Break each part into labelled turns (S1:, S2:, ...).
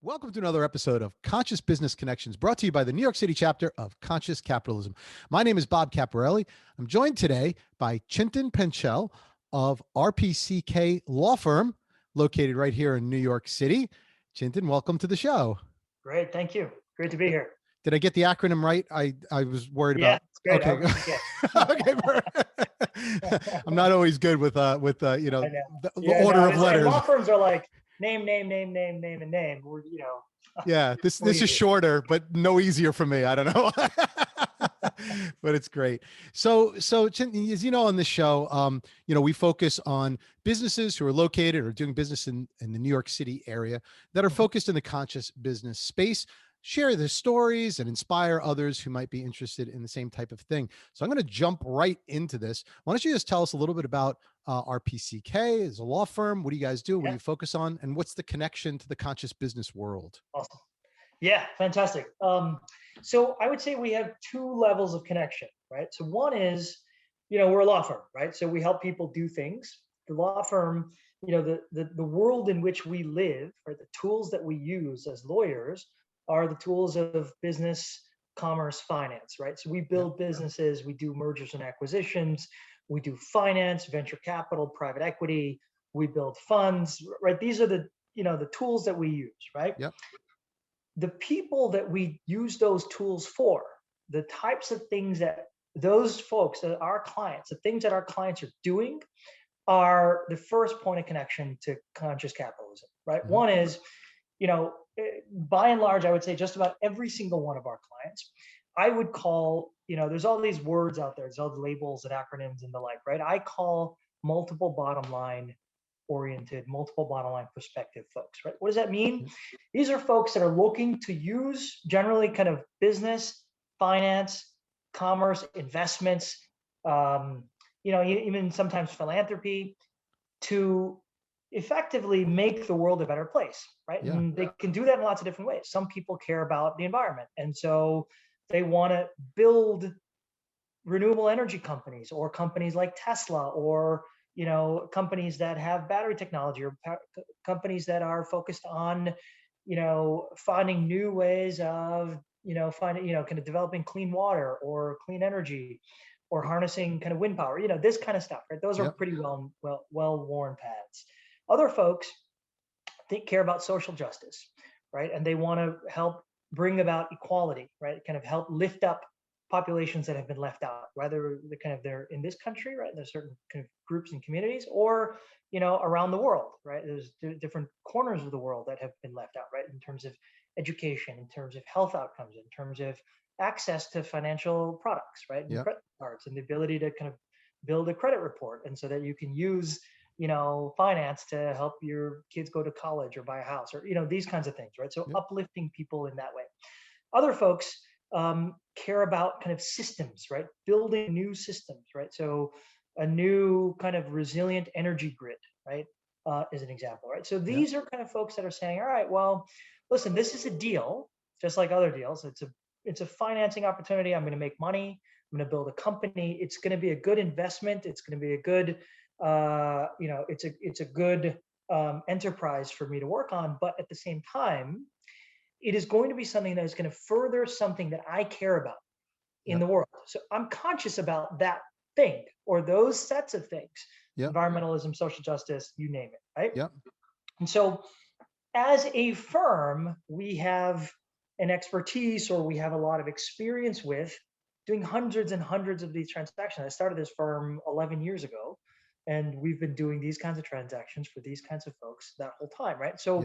S1: Welcome to another episode of Conscious Business Connections, brought to you by the New York City chapter of Conscious Capitalism. My name is Bob Caporale. I'm joined today by Chintan Panchal of RPCK Law Firm, located right here in New York City. Chintan, welcome to the show.
S2: Great, thank you. Great to be here.
S1: Did I get the acronym right? I was worried about.
S2: It's great.
S1: Okay. Okay. I'm not always good with the order of letters.
S2: Law firms are like name, and name.
S1: Yeah, this is shorter, but no easier for me. I don't know. But it's great. So Chintan, as you know, on this show, we focus on businesses who are located or doing business in the New York City area that are focused in the conscious business space, share their stories and inspire others who might be interested in the same type of thing. So I'm going to jump right into this. Why don't you just tell us a little bit about RPCK as a law firm? What do you guys do? What do you focus on? And what's the connection to the conscious business world?
S2: Awesome. Yeah, fantastic. So I would say we have two levels of connection, right? So one is, we're a law firm, right? So we help people do things. The law firm, the world in which we live, right? The tools that we use as lawyers are the tools of business, commerce, finance, right? So we build businesses, we do mergers and acquisitions, we do finance, venture capital, private equity, we build funds, right? These are the tools that we use, right?
S1: Yep.
S2: The people that we use those tools for, the types of things that those folks, our clients, the things that our clients are doing are the first point of connection to conscious capitalism, right? Mm-hmm. One is, by and large, I would say just about every single one of our clients, I would call, there's all these words out there, there's all the labels and acronyms and the like, right? I call multiple bottom line oriented, multiple bottom line perspective folks, right? What does that mean? These are folks that are looking to use generally kind of business, finance, commerce, investments, even sometimes philanthropy to effectively make the world a better place, right? Yeah. And they can do that in lots of different ways. Some people care about the environment, and so they want to build renewable energy companies or companies like Tesla or companies that have battery technology or companies that are focused on finding new ways of kind of developing clean water or clean energy or harnessing kind of wind power, this kind of stuff, right? Those are pretty well-worn paths. Other folks care about social justice, right? And they want to help bring about equality, right? Kind of help lift up populations that have been left out, whether they're in this country, right? There's certain kind of groups and communities, or around the world, right? There's different corners of the world that have been left out, right? In terms of education, in terms of health outcomes, in terms of access to financial products, right? And credit cards and the ability to kind of build a credit report, and so that you can use finance to help your kids go to college or buy a house, or these kinds of things, right? So uplifting people in that way. Other folks care about kind of systems, right? Building new systems, right? So a new kind of resilient energy grid, right? Is an example, right? So these are kind of folks that are saying, all right, well, listen, this is a deal, just like other deals. It's a financing opportunity. I'm going to make money. I'm going to build a company. It's going to be a good investment. It's going to be a good, it's a good enterprise for me to work on. But at the same time, it is going to be something that is going to further something that I care about in the world. So I'm conscious about that thing or those sets of things, environmentalism, social justice, you name it, right?
S1: Yep.
S2: And so as a firm, we have an expertise, or we have a lot of experience with doing hundreds and hundreds of these transactions. I started this firm 11 years ago, and we've been doing these kinds of transactions for these kinds of folks that whole time, right? So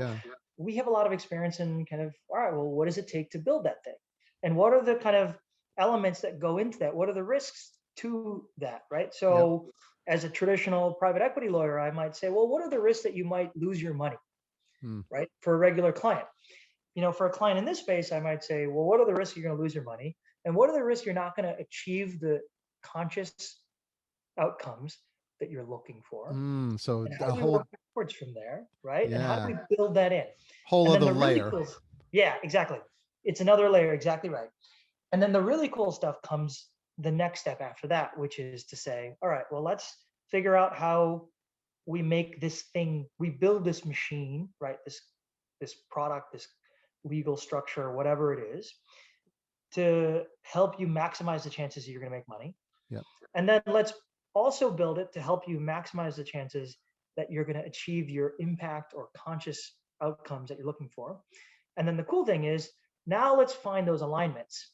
S2: we have a lot of experience in kind of, all right, well, what does it take to build that thing? And what are the kind of elements that go into that? What are the risks to that, right? So as a traditional private equity lawyer, I might say, well, what are the risks that you might lose your money, right? For a regular client. For a client in this space, I might say, well, what are the risks you're going to lose your money? And what are the risks you're not going to achieve the conscious outcomes that you're looking for?
S1: So
S2: and how do we work backwards from there, right? And how do we build that in?
S1: Whole other layer.
S2: Really cool, exactly. It's another layer, exactly right. And then the really cool stuff comes the next step after that, which is to say, all right, well, let's figure out how we make this thing, we build this machine, right? This product, this legal structure, whatever it is, to help you maximize the chances that you're going to make money.
S1: Yep.
S2: And then let's also build it to help you maximize the chances that you're going to achieve your impact or conscious outcomes that you're looking for. And then the cool thing is, now let's find those alignments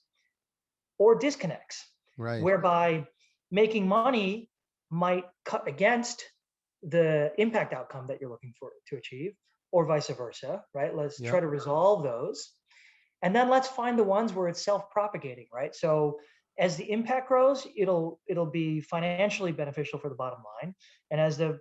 S2: or disconnects,
S1: Right.
S2: whereby making money might cut against the impact outcome that you're looking for to achieve, or vice versa, right? Let's try to resolve those. And then let's find the ones where it's self-propagating, right? So as the impact grows, it'll be financially beneficial for the bottom line. And as the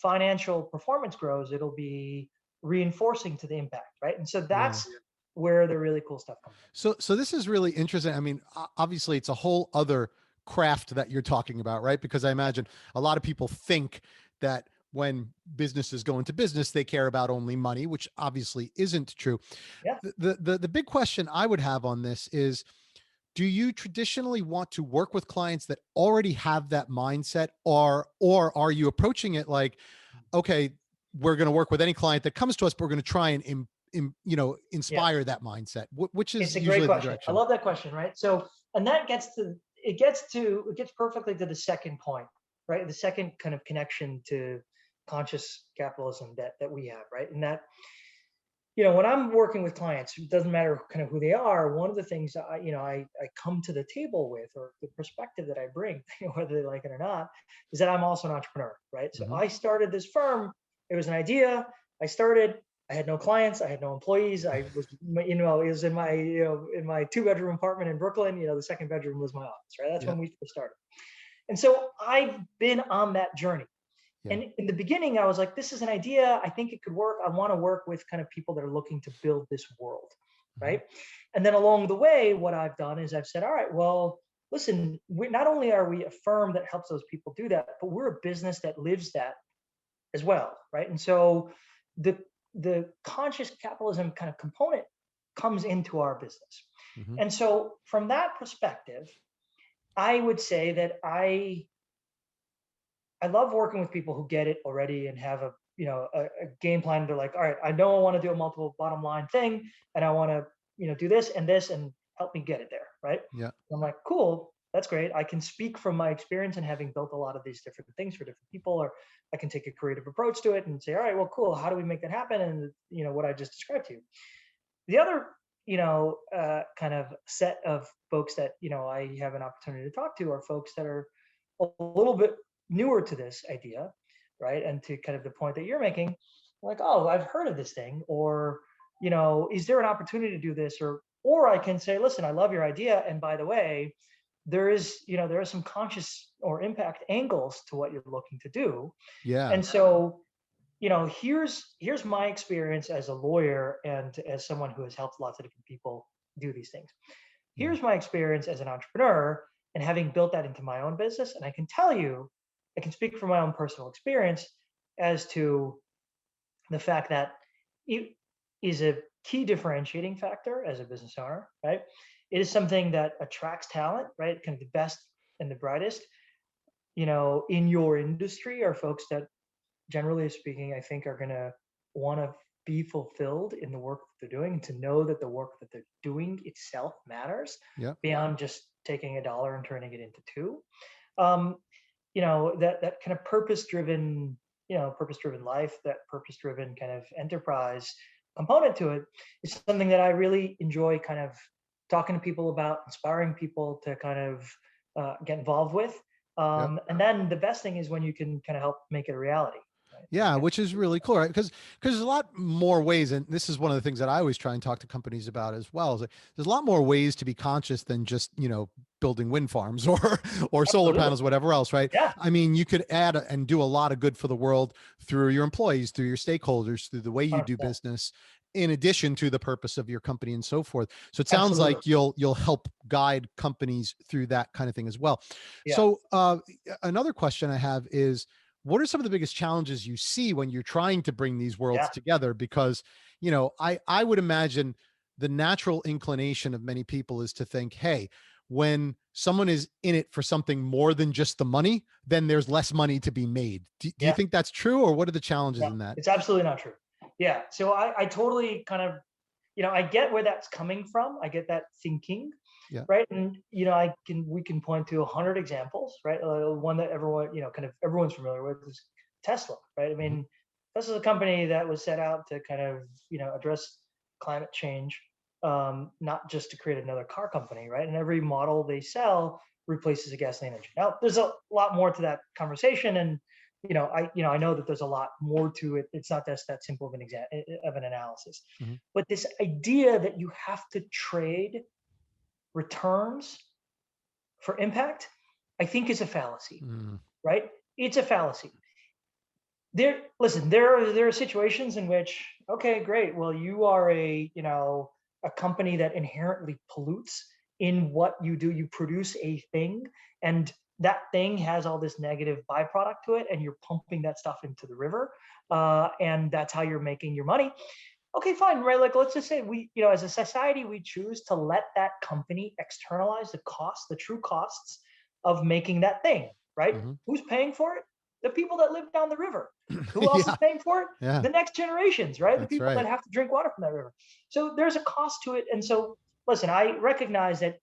S2: financial performance grows, it'll be reinforcing to the impact, right? And so that's where the really cool stuff comes in.
S1: So this is really interesting. I mean, obviously it's a whole other craft that you're talking about, right? Because I imagine a lot of people think that when businesses go into business, they care about only money, which obviously isn't true.
S2: Yeah.
S1: The big question I would have on this is, do you traditionally want to work with clients that already have that mindset, or are you approaching it like, okay, we're going to work with any client that comes to us, but we're going to try and inspire that mindset, which is
S2: it's a
S1: usually
S2: great
S1: the
S2: question.
S1: direction.
S2: I love that question, right? So, and that gets perfectly to the second point, right? The second kind of connection to conscious capitalism that we have, right? And that, when I'm working with clients, it doesn't matter kind of who they are. One of the things I come to the table with, or the perspective that I bring, whether they like it or not, is that I'm also an entrepreneur, right? So I started this firm. It was an idea. I had no clients. I had no employees. I was, it was in my, in my 2-bedroom apartment in Brooklyn. The second bedroom was my office, right? That's when we first started. And so I've been on that journey. Yeah. And in the beginning, I was like, this is an idea. I think it could work. I want to work with kind of people that are looking to build this world, right? And then along the way, what I've done is I've said, all right, well, listen, not only are we a firm that helps those people do that, but we're a business that lives that as well, right? And so the conscious capitalism kind of component comes into our business. And so from that perspective, I would say that I love working with people who get it already and have a game plan. They're like, all right, I know I want to do a multiple bottom line thing, and I want to do this and help me get it there, right?
S1: Yeah.
S2: I'm like, cool, that's great. I can speak from my experience and having built a lot of these different things for different people, or I can take a creative approach to it and say, all right, well, cool, how do we make that happen? And what I just described to you. The other kind of set of folks that I have an opportunity to talk to are folks that are a little bit newer to this idea, right? And to kind of the point that you're making, like, oh, I've heard of this thing, or is there an opportunity to do this? Or I can say, listen, I love your idea, and by the way, there is some conscious or impact angles to what you're looking to do.
S1: Yeah.
S2: And so here's my experience as a lawyer and as someone who has helped lots of different people do these things. Here's my experience as an entrepreneur and having built that into my own business. And I can tell you, I can speak from my own personal experience as to the fact that it is a key differentiating factor as a business owner, right? It is something that attracts talent, right? Kind of the best and the brightest, in your industry are folks that, generally speaking, I think are going to want to be fulfilled in the work that they're doing, and to know that the work that they're doing itself matters beyond just taking $1 and turning it into $2. That kind of purpose-driven life, that purpose-driven kind of enterprise component to it is something that I really enjoy kind of talking to people about, inspiring people to kind of get involved with. And then the best thing is when you can kind of help make it a reality. Right?
S1: Yeah, which is really cool, right? Because there's a lot more ways, and this is one of the things that I always try and talk to companies about as well. Is like, there's a lot more ways to be conscious than just building wind farms or solar panels, whatever else, right?
S2: Yeah.
S1: I mean, you could add and do a lot of good for the world through your employees, through your stakeholders, through the way you do business, in addition to the purpose of your company and so forth. So it sounds like you'll help guide companies through that kind of thing as well. Yeah. So another question I have is, what are some of the biggest challenges you see when you're trying to bring these worlds together? Because, I would imagine the natural inclination of many people is to think, hey, when someone is in it for something more than just the money, then there's less money to be made. Do you think that's true, or what are the challenges in that?
S2: It's absolutely not true. Yeah. So I totally kind of I get where that's coming from. I get that thinking,
S1: Yeah.
S2: right? And we can point to 100 examples, right? One that everyone, kind of everyone's familiar with is Tesla, right? I mean, Tesla's a company that was set out to kind of, address climate change, not just to create another car company, right? And every model they sell replaces a gasoline engine. Now, there's a lot more to that conversation, and I know that there's a lot more to it. It's not just that simple of an analysis. But this idea that you have to trade returns for impact, I think is a fallacy, right? It's a fallacy. There are situations in which, okay, great. Well, you are a company that inherently pollutes in what you do. You produce a thing, and that thing has all this negative byproduct to it, and you're pumping that stuff into the river, and that's how you're making your money. Okay, fine, right? Like, let's just say we, as a society, we choose to let that company externalize the true costs of making that thing, right? Who's paying for it? The people that live down the river. Who else is paying for it? The next generations, right? The people that have to drink water from that river. So there's a cost to it. And so, listen, I recognize that,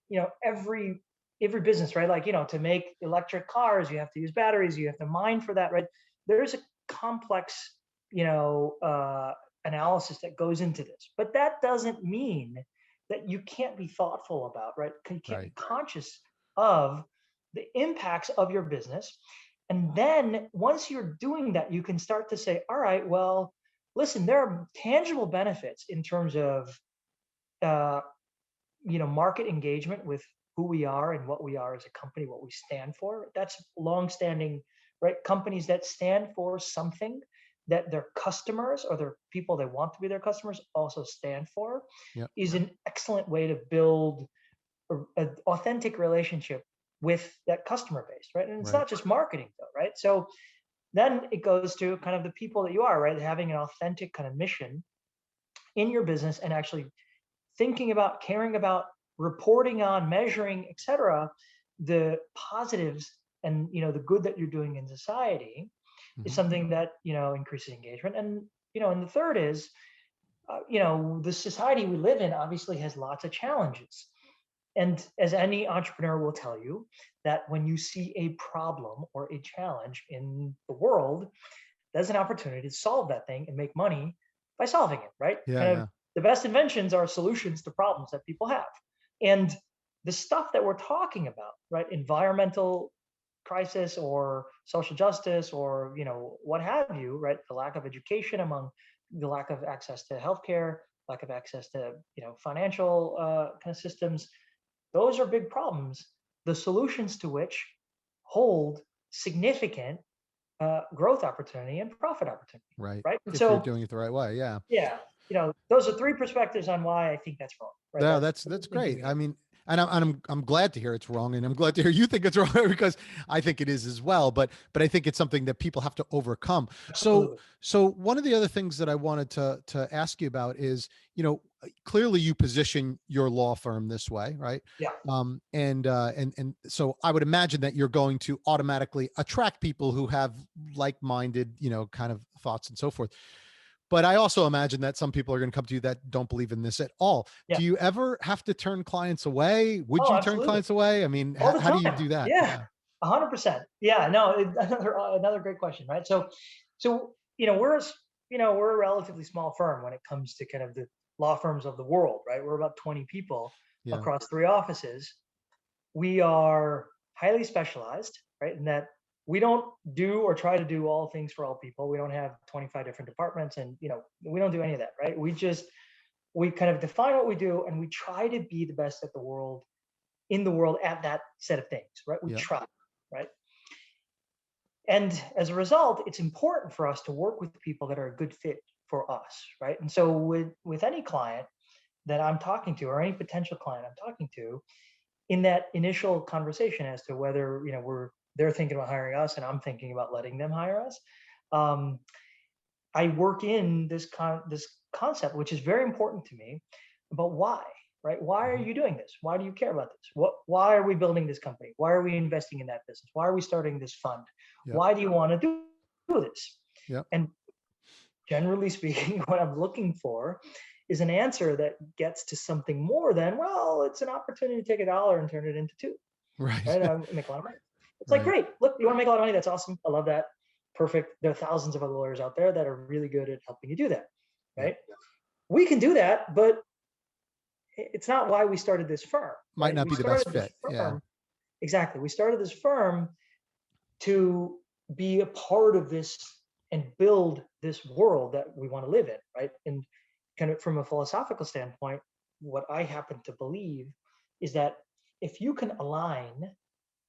S2: every business, right? Like, to make electric cars, you have to use batteries, you have to mine for that, right? There's a complex, analysis that goes into this. But that doesn't mean that you can't be thoughtful about, right? You can't be conscious of the impacts of your business. And then once you're doing that, you can start to say, all right, well, listen, there are tangible benefits in terms of, market engagement with who we are and what we are as a company, what we stand for. That's longstanding, right? Companies that stand for something that their customers or their people they want to be their customers also stand for is an excellent way to build an authentic relationship with that customer base, right? And it's not just marketing though, right? So then it goes to kind of the people that you are, right? Having an authentic kind of mission in your business and actually thinking about, caring about, reporting on, measuring, et cetera, the positives and, the good that you're doing in society is something that, increases engagement. And, and the third is, the society we live in obviously has lots of challenges. And as any entrepreneur will tell you, that when you see a problem or a challenge in the world, there's an opportunity to solve that thing and make money by solving it, right? The best inventions are solutions to problems that people have. And the stuff that we're talking about, right? Environmental crisis or social justice or, what have you, right? The lack of education the lack of access to healthcare, lack of access to, financial kind of systems. Those are big problems, the solutions to which hold significant growth opportunity and profit opportunity. Right.
S1: If you're doing it the right way.
S2: Yeah. Those are three perspectives on why I think that's wrong. Right?
S1: Yeah, that's great. I mean, and I'm glad to hear it's wrong, and I'm glad to hear you think it's wrong because I think it is as well. But I think it's something that people have to overcome.
S2: Absolutely.
S1: So one of the other things that I wanted to ask you about is, clearly you position your law firm this way, right?
S2: Yeah.
S1: And so I would imagine that you're going to automatically attract people who have like-minded, kind of thoughts and so forth. But I also imagine that some people are going to come to you that don't believe in this at all.
S2: Yeah.
S1: Do you ever have to turn clients away? Would you
S2: Absolutely.
S1: turn clients away? I mean, how do you do that?
S2: Yeah. 100%. Yeah, no, another great question, right? So, we're a relatively small firm when it comes to kind of the law firms of the world, right? We're about 20 people across 3 offices. We are highly specialized, right? In that we don't do or try to do all things for all people. We don't have 25 different departments, and we don't do any of that, right? We kind of define what we do, and we try to be the best in the world at that set of things, right? We try, right? And as a result, it's important for us to work with people that are a good fit for us, right? And so with any client that I'm talking to, or any potential client I'm talking to, in that initial conversation as to whether they're thinking about hiring us and I'm thinking about letting them hire us, I work in this concept, which is very important to me, about why, right? Why are you doing this? Why do you care about this? Why are we building this company? Why are we investing in that business? Why are we starting this fund? Why do you want to do this? And generally speaking, what I'm looking for is an answer that gets to something more than, well, it's an opportunity to take $1 and turn it into two,
S1: Right.
S2: right? I make a lot of money. It's like,
S1: Right.
S2: great, look, you want to make a lot of money? That's awesome. I love that. Perfect. There are thousands of other lawyers out there that are really good at helping you do that, right?
S1: Yeah.
S2: We can do that, but it's not why we started this firm,
S1: Might
S2: right?
S1: not
S2: We
S1: be the best
S2: started this
S1: fit. Yeah.
S2: firm, exactly. We started this firm to be a part of this and build this world that we want to live in, right? And kind of from a philosophical standpoint, what I happen to believe is that if you can align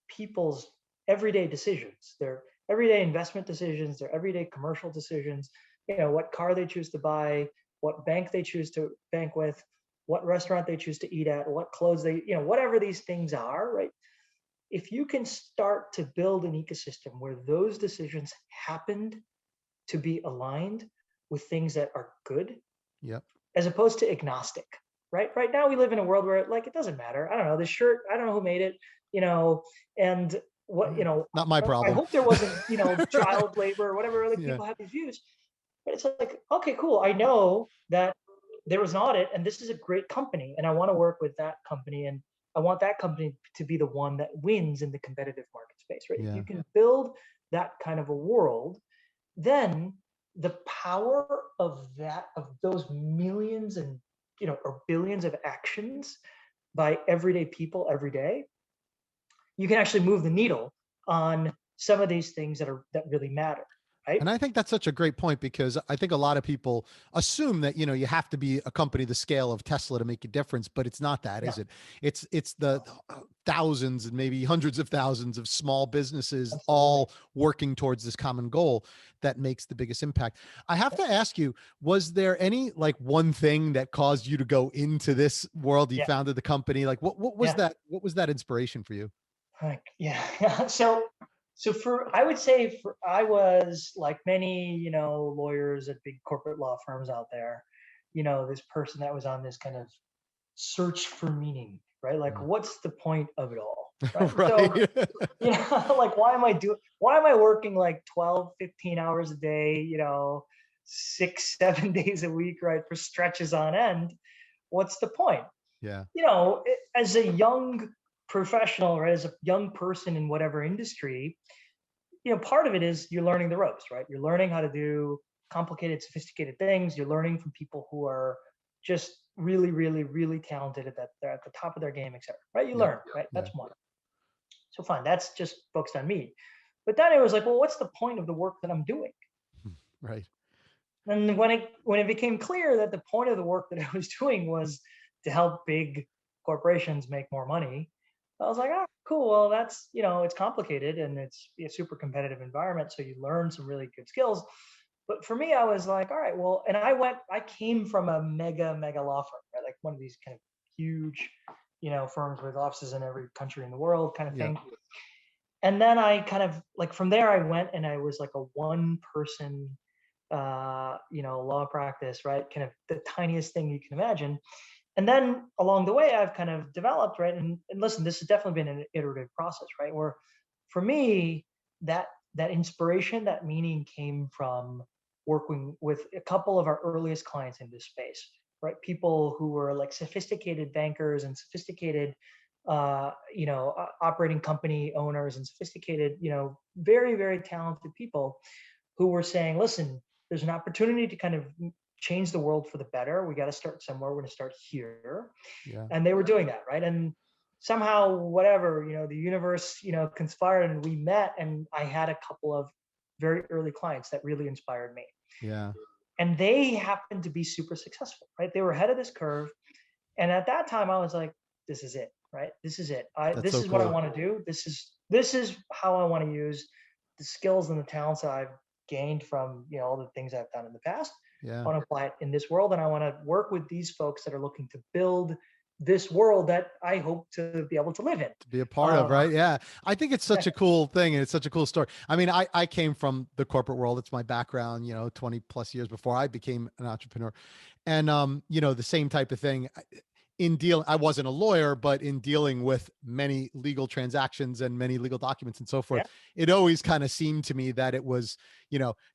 S2: people's everyday decisions, their everyday investment decisions, their everyday commercial decisions, what car they choose to buy, what bank they choose to bank with, what restaurant they choose to eat at, what clothes they, whatever these things are, right? If you can start to build an ecosystem where those decisions happened to be aligned with things that are good,
S1: Yep.
S2: as opposed to agnostic, right? Right now we live in a world where it doesn't matter. I don't know, this shirt, I don't know who made it, and what,
S1: Not my
S2: I
S1: problem.
S2: hope there wasn't, child labor or whatever, like
S1: Yeah.
S2: people have these views. But it's like, okay, cool. I know that there was an audit and this is a great company and I want to work with that company and I want that company to be the one that wins in the competitive market space, right? If
S1: Yeah.
S2: you can build that kind of a world, then the power of those millions and or billions of actions by everyday people every day, you can actually move the needle on some of these things that really matter, right?
S1: And I think that's such a great point because I think a lot of people assume that, you have to be a company the scale of Tesla to make a difference, but it's not that,
S2: Yeah,
S1: is it? It's the thousands and maybe hundreds of thousands of small businesses
S2: absolutely.
S1: all working towards this common goal that makes the biggest impact. I have to ask you, was there any like one thing that caused you to go into this world? You
S2: Yeah,
S1: founded the company. Like what was
S2: yeah.
S1: that? What was that inspiration for you?
S2: Like, yeah. So I would say I was like many, lawyers at big corporate law firms out there, this person that was on this kind of search for meaning, right? Like, what's the point of it all, right? So,
S1: Right.
S2: like, why am I working like 12, 15 hours a day, 6, 7 days a week, right? For stretches on end. What's the point?
S1: Yeah.
S2: As a young professional or as a young person in whatever industry, part of it is you're learning the ropes, right? You're learning how to do complicated, sophisticated things. You're learning from people who are just really, really, really talented at that. They're at the top of their game, etc. Right? You
S1: Yep.
S2: learn, right?
S1: Yeah.
S2: That's one. So fine, that's just focused on me. But then it was like, well, what's the point of the work that I'm doing?
S1: Right.
S2: And when it became clear that the point of the work that I was doing was to help big corporations make more money, I was like, oh, cool. Well, that's, it's complicated and it's a super competitive environment. So you learn some really good skills. But for me, I was like, all right, well, and I came from a mega, mega law firm, right? Like one of these kind of huge, firms with offices in every country in the world kind of
S1: Yeah.
S2: thing. And then I kind of like, from there, I went and I was like a one person, law practice, right? Kind of the tiniest thing you can imagine. And then along the way, I've kind of developed, right? And listen, this has definitely been an iterative process, right? Where for me, that inspiration, that meaning came from working with a couple of our earliest clients in this space, right? People who were like sophisticated bankers and sophisticated, operating company owners and sophisticated, very, very talented people who were saying, listen, there's an opportunity to kind of change the world for the better. We got to start somewhere. We're going to start here.
S1: Yeah.
S2: And they were doing that, right? And somehow, whatever, the universe, conspired and we met. And I had a couple of very early clients that really inspired me.
S1: Yeah.
S2: And they happened to be super successful, right? They were ahead of this curve. And at that time, I was like, this is it, right? This is it.
S1: That's
S2: This
S1: so
S2: is what I
S1: cool.
S2: want to do. This is how I want to use the skills and the talents that I've gained from, all the things I've done in the past.
S1: Yeah.
S2: I want to apply it in this world. And I want to work with these folks that are looking to build this world that I hope to be able to live in.
S1: To be a part of, right? Yeah. I think it's such a cool thing and it's such a cool story. I mean, I came from the corporate world. It's my background, 20 plus years before I became an entrepreneur. And the same type of thing. I wasn't a lawyer, but in dealing with many legal transactions and many legal documents and so forth, it always kind of seemed to me that it was,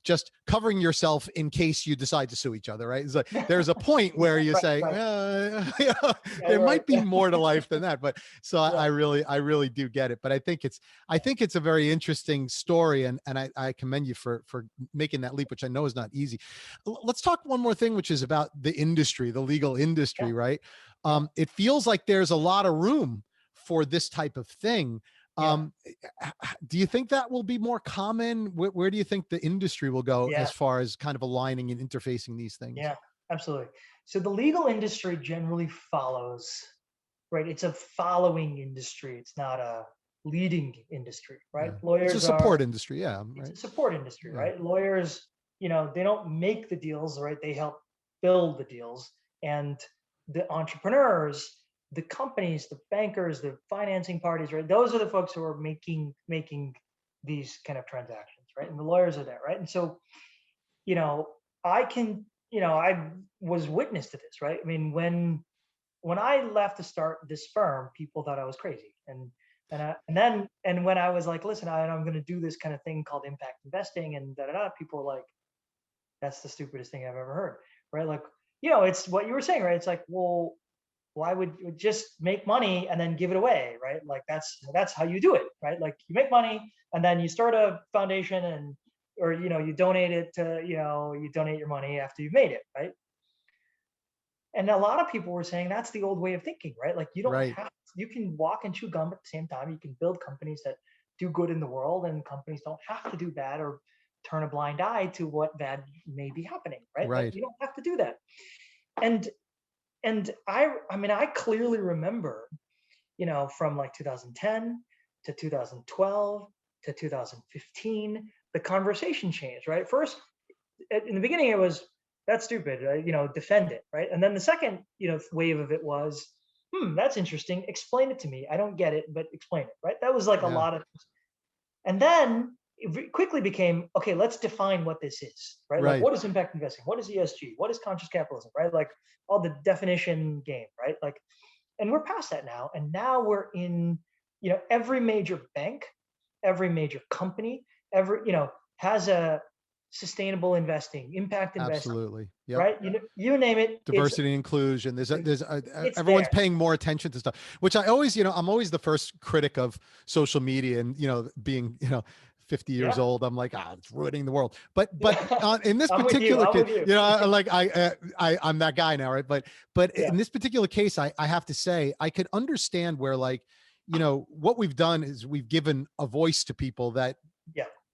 S1: just covering yourself in case you decide to sue each other, right? It's like, there's a point where you say, there might be more to life than that. But so I really do get it. But I think it's a very interesting story. And I commend you for making that leap, which I know is not easy. Let's talk one more thing, which is about the industry, the legal industry, right? It feels like there's a lot of room for this type of thing. Do you think that will be more common? Where do you think the industry will go as far as kind of aligning and interfacing these things?
S2: Yeah, absolutely. So the legal industry generally follows, right? It's a following industry. It's not a leading industry, right? Lawyers
S1: it's a support industry. Yeah.
S2: It's a support industry, right? Lawyers, they don't make the deals, right? They help build the deals. And the entrepreneurs, the companies, the bankers, the financing parties, right? Those are the folks who are making these kind of transactions, right? And the lawyers are there, right? And so, I was witness to this, right? I mean, when I left to start this firm, people thought I was crazy, and when I was like, listen, I'm going to do this kind of thing called impact investing, and people were like, that's the stupidest thing I've ever heard, right? Like, it's what you were saying, right? It's like, well, why would you just make money and then give it away, right? Like that's how you do it, right? Like you make money and then you start a foundation or you donate it to, you donate your money after you've made it, right? And a lot of people were saying that's the old way of thinking, right? Like you don't have, you can walk and chew gum at the same time. You can build companies that do good in the world, and companies don't have to do bad or turn a blind eye to what bad may be happening, right? Like you don't have to do that. And I clearly remember, from like 2010 to 2012 to 2015, the conversation changed, right? First, in the beginning, it was, that's stupid, defend it, right? And then the second, wave of it was, that's interesting. Explain it to me. I don't get it, but explain it, right? That was like a lot of, and then it quickly became, okay, let's define what this is, right? Like, what is impact investing? What is ESG? What is conscious capitalism, right? Like all the definition game, right? Like, and we're past that now. And now we're in, every major bank, every major company, has a sustainable investing, impact investing.
S1: Absolutely.
S2: Right. You name it.
S1: Diversity and inclusion. Everyone's paying more attention to stuff, which I always, I'm always the first critic of social media and, being, 50 years old, I'm like, it's ruining the world. But in this particular case, I'm that guy now, right? But in this particular case, I have to say, I could understand where, like, what we've done is we've given a voice to people that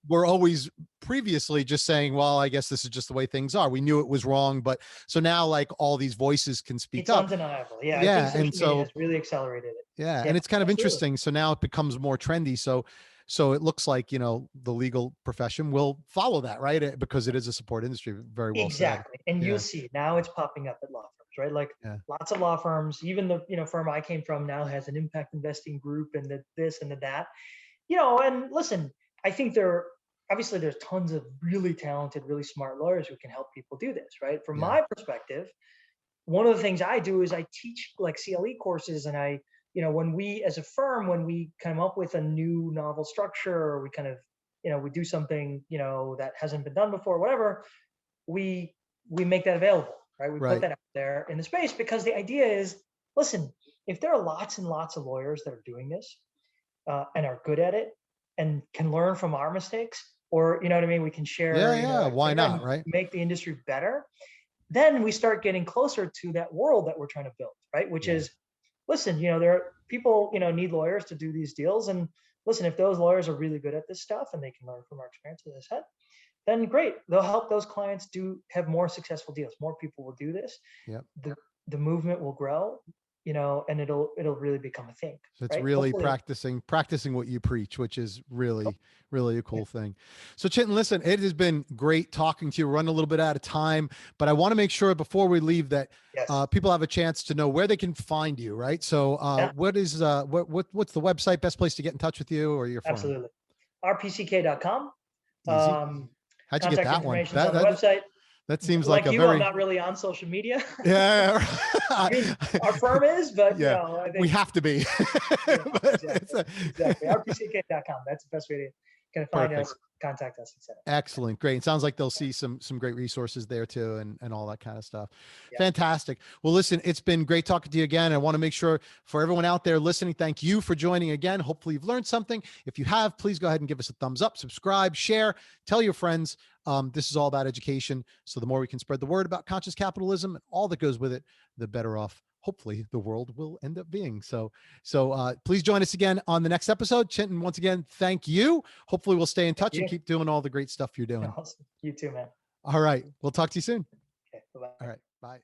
S1: were always previously just saying, well, I guess this is just the way things are. We knew it was wrong, but so now like all these voices can speak up.
S2: It's undeniable. I think and so it's really accelerated it.
S1: And it's kind of interesting. So now it becomes more trendy. So it looks like, the legal profession will follow that, right? Because it is a support industry. Very well
S2: exactly.
S1: said.
S2: And you'll see now it's popping up at law firms, right? Like lots of law firms, even the, firm I came from now has an impact investing group and this and that, and listen, I think there's tons of really talented, really smart lawyers who can help people do this, right? From my perspective, one of the things I do is I teach like CLE courses, and I, when we as a firm, when we come up with a new novel structure, or we kind of, we do something, that hasn't been done before, whatever, we make that available, right? We put that out there in the space, because the idea is, listen, if there are lots and lots of lawyers that are doing this and are good at it, and can learn from our mistakes, or we can share.
S1: Why not, right?
S2: Make the industry better. Then we start getting closer to that world that we're trying to build, right? Which is, listen, there are people, need lawyers to do these deals, and listen, if those lawyers are really good at this stuff and they can learn from our experience, as I said, then great. They'll help those clients have more successful deals. More people will do this. The movement will grow. And it'll really become a thing.
S1: So it's really practicing what you preach, which is really, really a cool thing. So Chintan, listen, it has been great talking to you. We're running a little bit out of time, but I want to make sure before we leave that people have a chance to know where they can find you, right? So what's the website, best place to get in touch with you or your firm?
S2: Absolutely. RPCK.com.
S1: How'd you get that one?
S2: On the website.
S1: That seems like a
S2: you,
S1: very,
S2: I'm not really on social media.
S1: yeah.
S2: I mean, our firm is, but
S1: Yeah,
S2: you know, I think
S1: we have to be.
S2: yeah,
S1: But
S2: exactly. RPCK.com. That's the best way to kind of find
S1: perfect.
S2: us, contact us, etc.
S1: Excellent. Great. It sounds like they'll see some great resources there too, and all that kind of stuff.
S2: Yeah.
S1: Fantastic. Well, listen, it's been great talking to you again. I want to make sure for everyone out there listening, thank you for joining again. Hopefully you've learned something. If you have, please go ahead and give us a thumbs up, subscribe, share, tell your friends. This is all about education. So the more we can spread the word about conscious capitalism and all that goes with it, the better off hopefully the world will end up being. So please join us again on the next episode. Chintan, once again, thank you. Hopefully we'll stay in touch and keep doing all the great stuff you're doing.
S2: Awesome. You too, man.
S1: All right. We'll talk to you soon.
S2: Okay, bye-bye.
S1: All right. Bye.